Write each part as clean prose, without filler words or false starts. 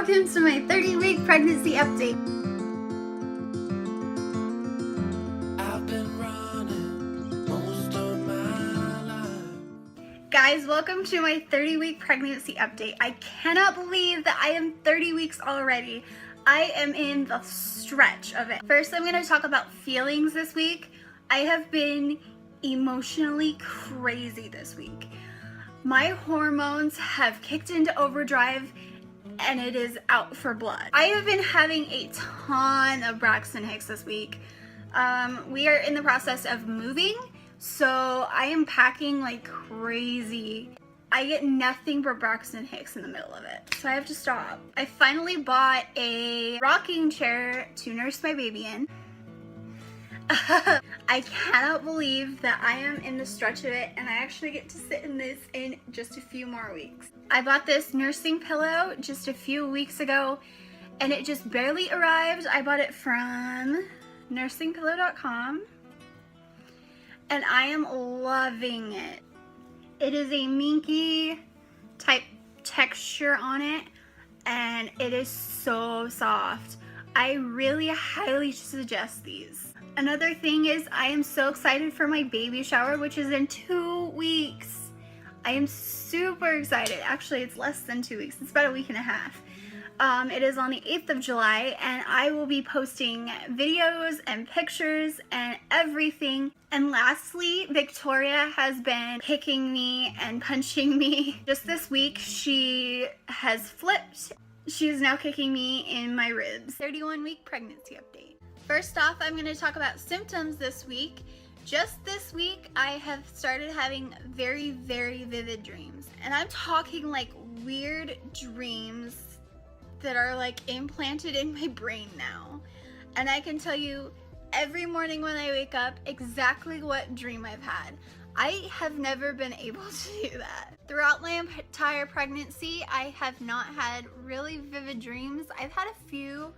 welcome to my 30-week pregnancy update. I've been running most of my life. Guys, welcome to my 30-week pregnancy update. I cannot believe that I am 30 weeks already. I am in the stretch of it. First, I'm going to talk about feelings this week. I have been emotionally crazy this week. My hormones have kicked into overdrive and it is out for blood. I have been having a ton of Braxton Hicks this week. We are in the process of moving, so I am packing like crazy. I get nothing but Braxton Hicks in the middle of it, so I have to stop. I finally bought a rocking chair to nurse my baby in. I cannot believe that I am in the stretch of it and I actually get to sit in this in just a few more weeks. I bought this nursing pillow just a few weeks ago and it just barely arrived. I bought it from nursingpillow.com and I am loving it. It is a minky type texture on it and it is so soft. I really highly suggest these. Another thing is I am so excited for my baby shower, which is in 2 weeks. I am super excited. Actually, it's less than 2 weeks. It's about a week and a half. It is on the 8th of July, and I will be posting videos and pictures and everything. And lastly, Victoria has been kicking me and punching me. Just this week, she has flipped. She is now kicking me in my ribs. 31-week pregnancy update. First off, I'm going to talk about symptoms this week. Just this week, I have started having very, very vivid dreams. And I'm talking like weird dreams that are like implanted in my brain now. And I can tell you every morning when I wake up exactly what dream I've had. I have never been able to do that. Throughout my entire pregnancy, I have not had really vivid dreams. I've had a few,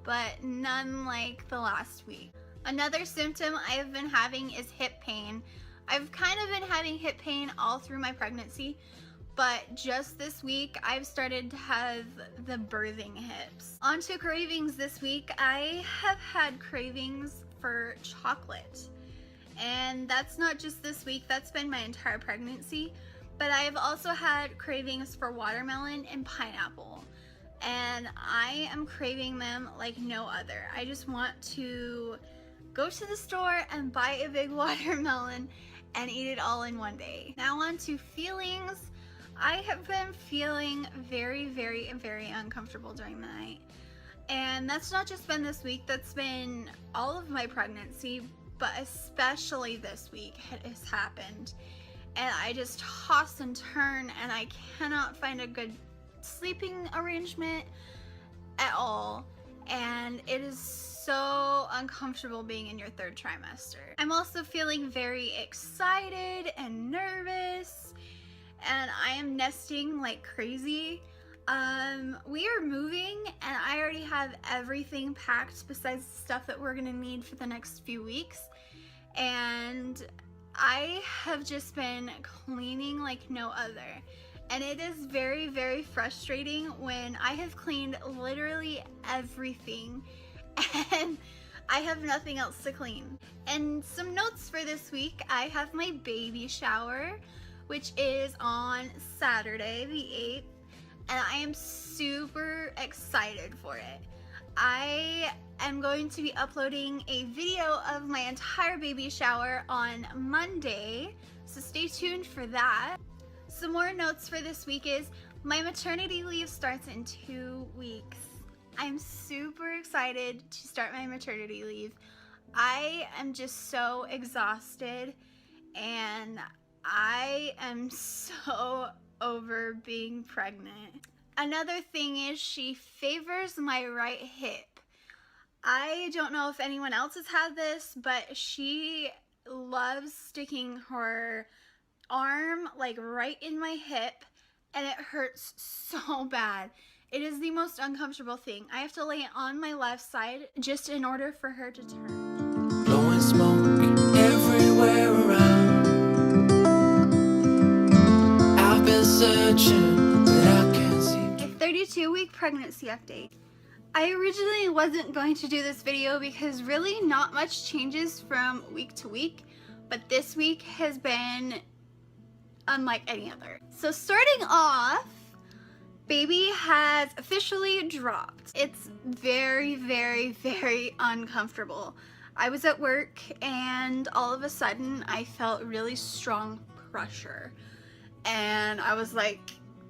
but none like the last week. Another symptom I have been having is hip pain. I've kind of been having hip pain all through my pregnancy, but just this week I've started to have the birthing hips. On to cravings this week. I have had cravings for chocolate. And that's not just this week, that's been my entire pregnancy. But I've also had cravings for watermelon and pineapple. And I am craving them like no other. I just want to go to the store and buy a big watermelon and eat it all in one day. Now on to feelings. I have been feeling very, very, very uncomfortable during the night. And that's not just been this week, that's been all of my pregnancy, but especially this week it has happened. And I just toss and turn and I cannot find a good sleeping arrangement at all, and it is so uncomfortable being in your 3rd trimester. I'm also feeling very excited and nervous, and I am nesting like crazy. We are moving and I already have everything packed besides the stuff that we're gonna need for the next few weeks, and I have just been cleaning like no other. And it is very, very frustrating when I have cleaned literally everything and I have nothing else to clean. And some notes for this week, I have my baby shower, which is on Saturday the 8th, and I am super excited for it. I am going to be uploading a video of my entire baby shower on Monday, so stay tuned for that. Some more notes for this week is my maternity leave starts in 2 weeks. I'm super excited to start my maternity leave. I am just so exhausted and I am so over being pregnant. Another thing is she favors my right hip. I don't know if anyone else has had this, but she loves sticking her arm like right in my hip and it hurts so bad. It is the most uncomfortable thing. I have to lay it on my left side just in order for her to turn. Blowing smoke everywhere around. I've been searching, but I can't see. If 32-week pregnancy update. I originally wasn't going to do this video because really not much changes from week to week, but this week has been unlike any other. So starting off, baby has officially dropped. It's very, very, very uncomfortable. I was at work and all of a sudden I felt really strong pressure. And I was like,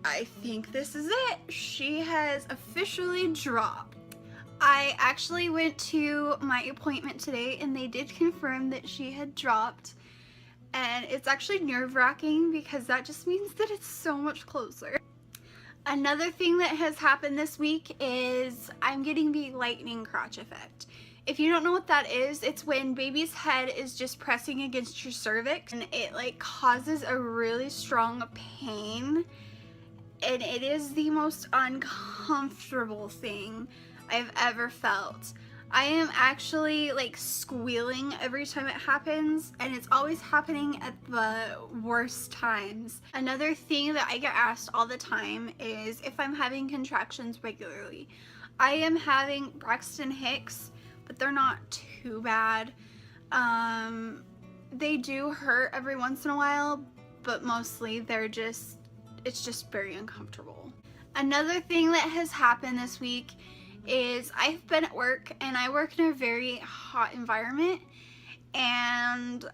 I think this is it. She has officially dropped. I actually went to my appointment today and they did confirm that she had dropped. And it's actually nerve-wracking because that just means that it's so much closer. Another thing that has happened this week is I'm getting the lightning crotch effect. If you don't know what that is, it's when baby's head is just pressing against your cervix and it like causes a really strong pain. And it is the most uncomfortable thing I've ever felt. I am actually like squealing every time it happens, and it's always happening at the worst times. Another thing that I get asked all the time is if I'm having contractions regularly. I am having Braxton Hicks, but they're not too bad. They do hurt every once in a while, but mostly it's just very uncomfortable. Another thing that has happened this week is I've been at work and I work in a very hot environment, and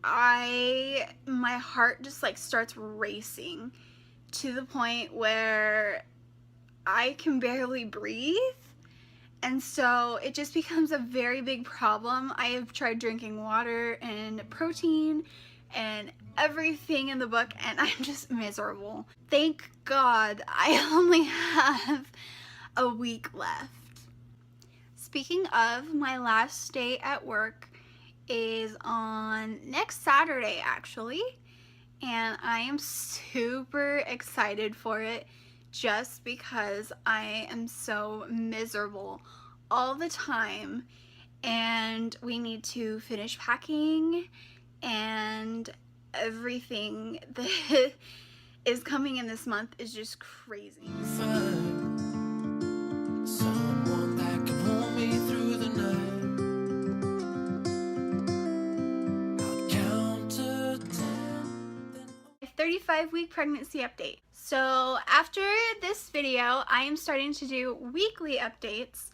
my heart just like starts racing to the point where I can barely breathe, and so it just becomes a very big problem. I have tried drinking water and protein and everything in the book and I'm just miserable. Thank God I only have a week left. Speaking of, my last day at work is on next Saturday actually, and I am super excited for it just because I am so miserable all the time and we need to finish packing, and everything that is coming in this month is just crazy. Someone that can hold me through the night. I'll count to 10. 35-week pregnancy update. So after this video, I am starting to do weekly updates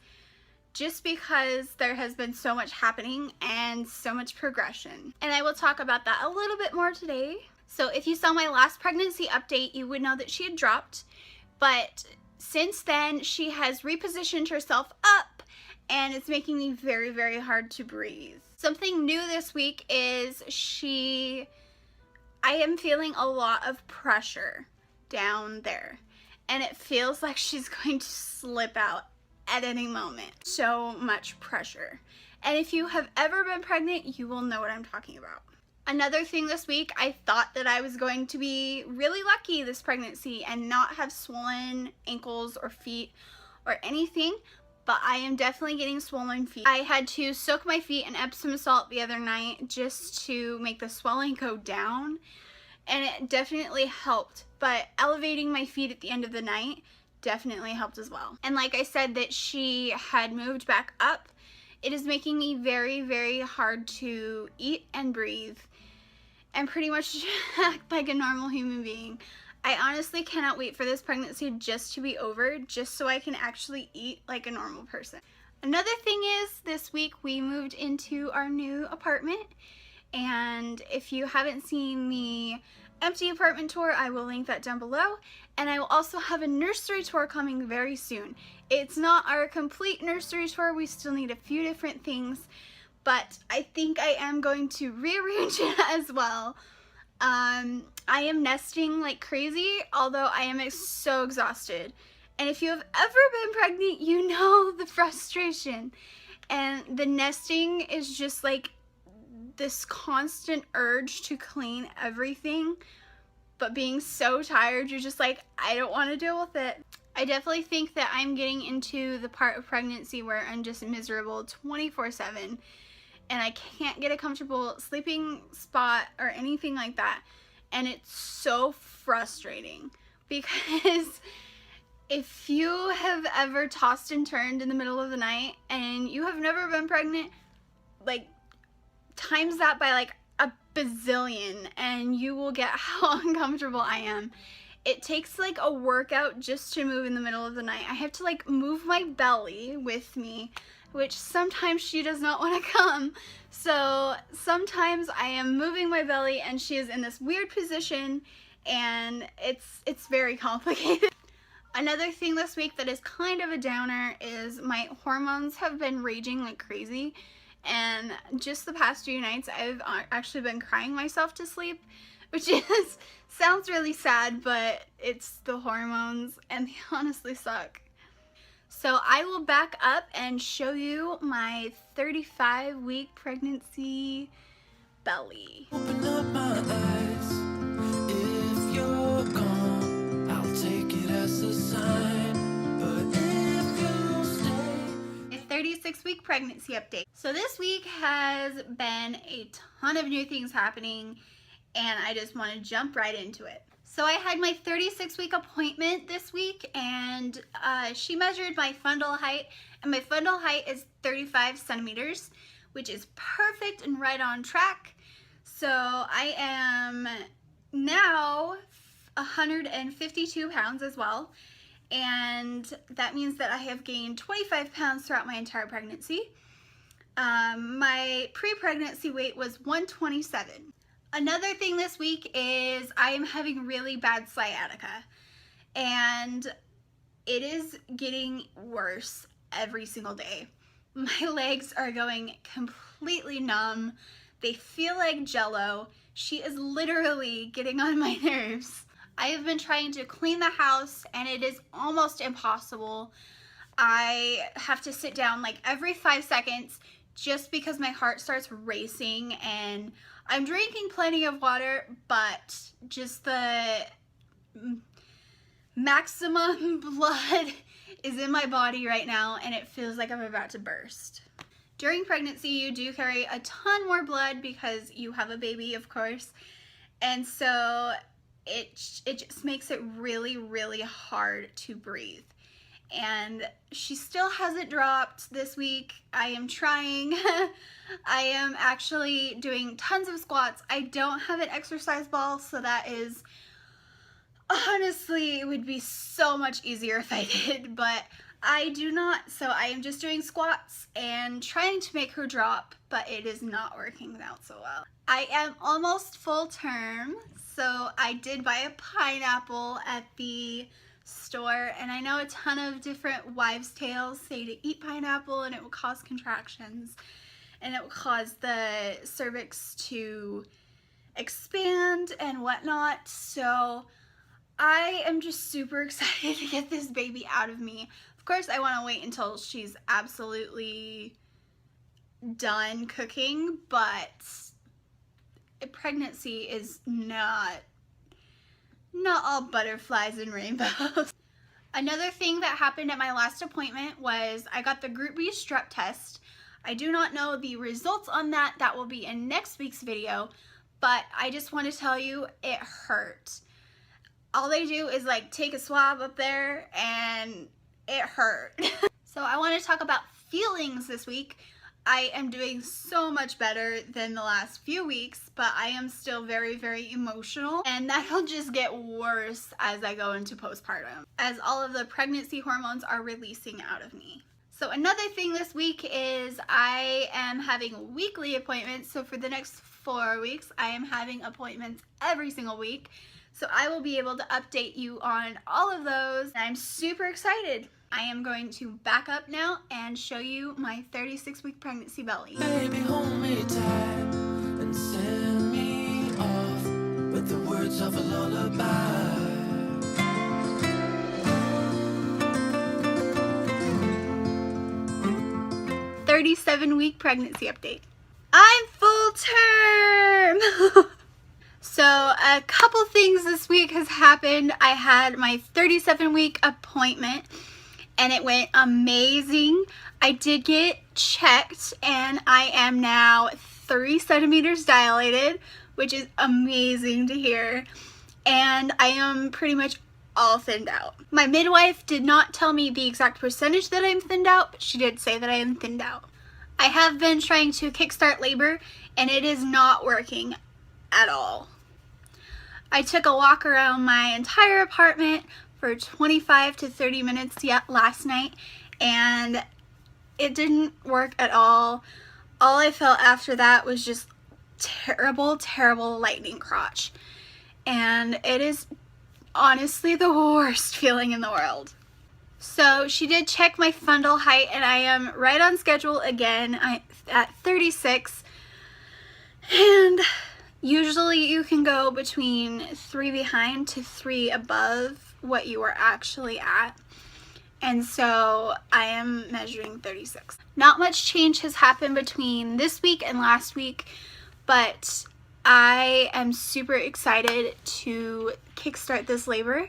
just because there has been so much happening and so much progression. And I will talk about that a little bit more today. So if you saw my last pregnancy update, you would know that she had dropped, but since then she has repositioned herself up and it's making me very, very hard to breathe. Something new this week is I am feeling a lot of pressure down there and it feels like she's going to slip out at any moment. So much pressure. And if you have ever been pregnant, you will know what I'm talking about. Another thing this week, I thought that I was going to be really lucky this pregnancy and not have swollen ankles or feet or anything, but I am definitely getting swollen feet. I had to soak my feet in Epsom salt the other night just to make the swelling go down, and it definitely helped, but elevating my feet at the end of the night definitely helped as well. And like I said that she had moved back up, it is making me very, very hard to eat and breathe and pretty much act like a normal human being. I honestly cannot wait for this pregnancy just to be over, just so I can actually eat like a normal person. Another thing is, this week we moved into our new apartment, and if you haven't seen the empty apartment tour, I will link that down below, and I will also have a nursery tour coming very soon. It's not our complete nursery tour, we still need a few different things, but I think I am going to rearrange it as well. I am nesting like crazy, although I am so exhausted. And if you have ever been pregnant, you know the frustration. And the nesting is just like this constant urge to clean everything, but being so tired, you're just like, I don't want to deal with it. I definitely think that I'm getting into the part of pregnancy where I'm just miserable 24/7 and I can't get a comfortable sleeping spot or anything like that. And it's so frustrating because If you have ever tossed and turned in the middle of the night and you have never been pregnant, like, times that by like a bazillion and you will get how uncomfortable I am. It takes like a workout just to move in the middle of the night. I have to like move my belly with me, which sometimes she does not want to come. So sometimes I am moving my belly and she is in this weird position, and it's very complicated. Another thing this week that is kind of a downer is my hormones have been raging like crazy, and just the past few nights I've actually been crying myself to sleep, which is sounds really sad, but it's the hormones and they honestly suck. So I will back up and show you my 35-week pregnancy belly. Open up my eyes. If you're gone, I'll take it as a sign. But if you stay, A 36-week pregnancy update. So this week has been a ton of new things happening, and I just want to jump right into it. So I had my 36-week appointment this week, and she measured my fundal height, and my fundal height is 35 centimeters, which is perfect and right on track. So I am now 152 pounds as well, and that means that I have gained 25 pounds throughout my entire pregnancy. My pre-pregnancy weight was 127. Another thing this week is I am having really bad sciatica, and it is getting worse every single day. My legs are going completely numb. They feel like jello. She is literally getting on my nerves. I have been trying to clean the house and it is almost impossible. I have to sit down like every 5 seconds just because my heart starts racing, and I'm drinking plenty of water, but just the maximum blood is in my body right now and it feels like I'm about to burst. During pregnancy, you do carry a ton more blood because you have a baby, of course, and so it just makes it really, really hard to breathe. And she still hasn't dropped this week. I am trying. I am actually doing tons of squats. I don't have an exercise ball, so that is, honestly, it would be so much easier if I did, but I do not. So I am just doing squats and trying to make her drop, but it is not working out so well. I am almost full term, so I did buy a pineapple at the store, and I know a ton of different wives' tales say to eat pineapple and it will cause contractions and it will cause the cervix to expand and whatnot. So I am just super excited to get this baby out of me. Of course, I want to wait until she's absolutely done cooking, but pregnancy is not all butterflies and rainbows. Another thing that happened at my last appointment was I got the Group B strep test. I do not know the results on that. That will be in next week's video, but I just want to tell you it hurt. All they do is like take a swab up there and it hurt. So I want to talk about feelings this week. I am doing so much better than the last few weeks, but I am still very, very emotional, and that'll just get worse as I go into postpartum, as all of the pregnancy hormones are releasing out of me. So another thing this week is I am having weekly appointments. So for the next 4 weeks, I am having appointments every single week. So I will be able to update you on all of those. I'm super excited. I am going to back up now and show you my 36-week pregnancy belly. baby, hold me tight and send me off with the words of a lullaby. 37-week pregnancy update. I'm full term! So a couple things this week has happened. I had my 37-week appointment and it went amazing. I did get checked and I am now 3 centimeters dilated, which is amazing to hear. And I am pretty much all thinned out. My midwife did not tell me the exact percentage that I'm thinned out, but she did say that I am thinned out. I have been trying to kickstart labor and it is not working at all. I took a walk around my entire apartment for 25 to 30 minutes last night and it didn't work at all. All I felt after that was just terrible, terrible lightning crotch. And it is honestly the worst feeling in the world. So she did check my fundal height and I am right on schedule again at 36. And usually you can go between 3 behind to 3 above what you are actually at. And so I am measuring 36. Not much change has happened between this week and last week, but I am super excited to kickstart this labor.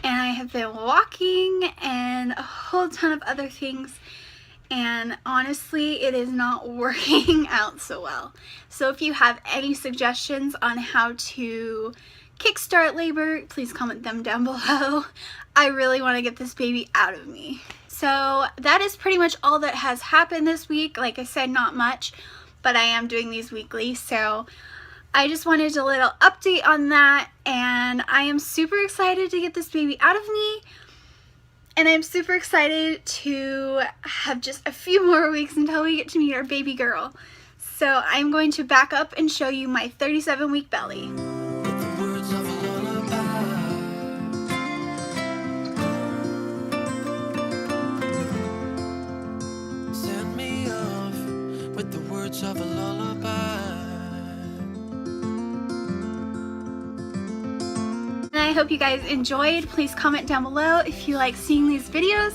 And I have been walking and a whole ton of other things. And honestly, it is not working out so well. So if you have any suggestions on how to kickstart labor, please comment them down below. I really want to get this baby out of me. So that is pretty much all that has happened this week. Like I said, not much, but I am doing these weekly. So I just wanted a little update on that, and I am super excited to get this baby out of me, and I'm super excited to have just a few more weeks until we get to meet our baby girl. So I'm going to back up and show you my 37-week belly. With the words of a lullaby. Send me off with the words of a lullaby. And I hope you guys enjoyed. Please comment down below if you like seeing these videos,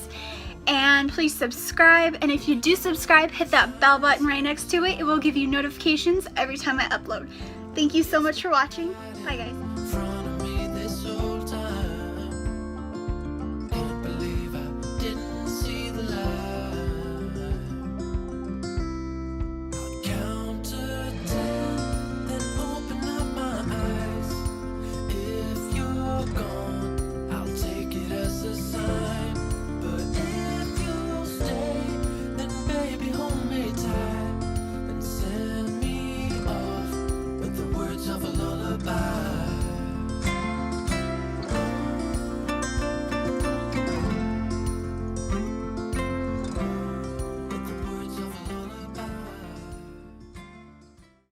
and please subscribe. And if you do subscribe, hit that bell button right next to it. It will give you notifications every time I upload. Thank you so much for watching. Bye guys.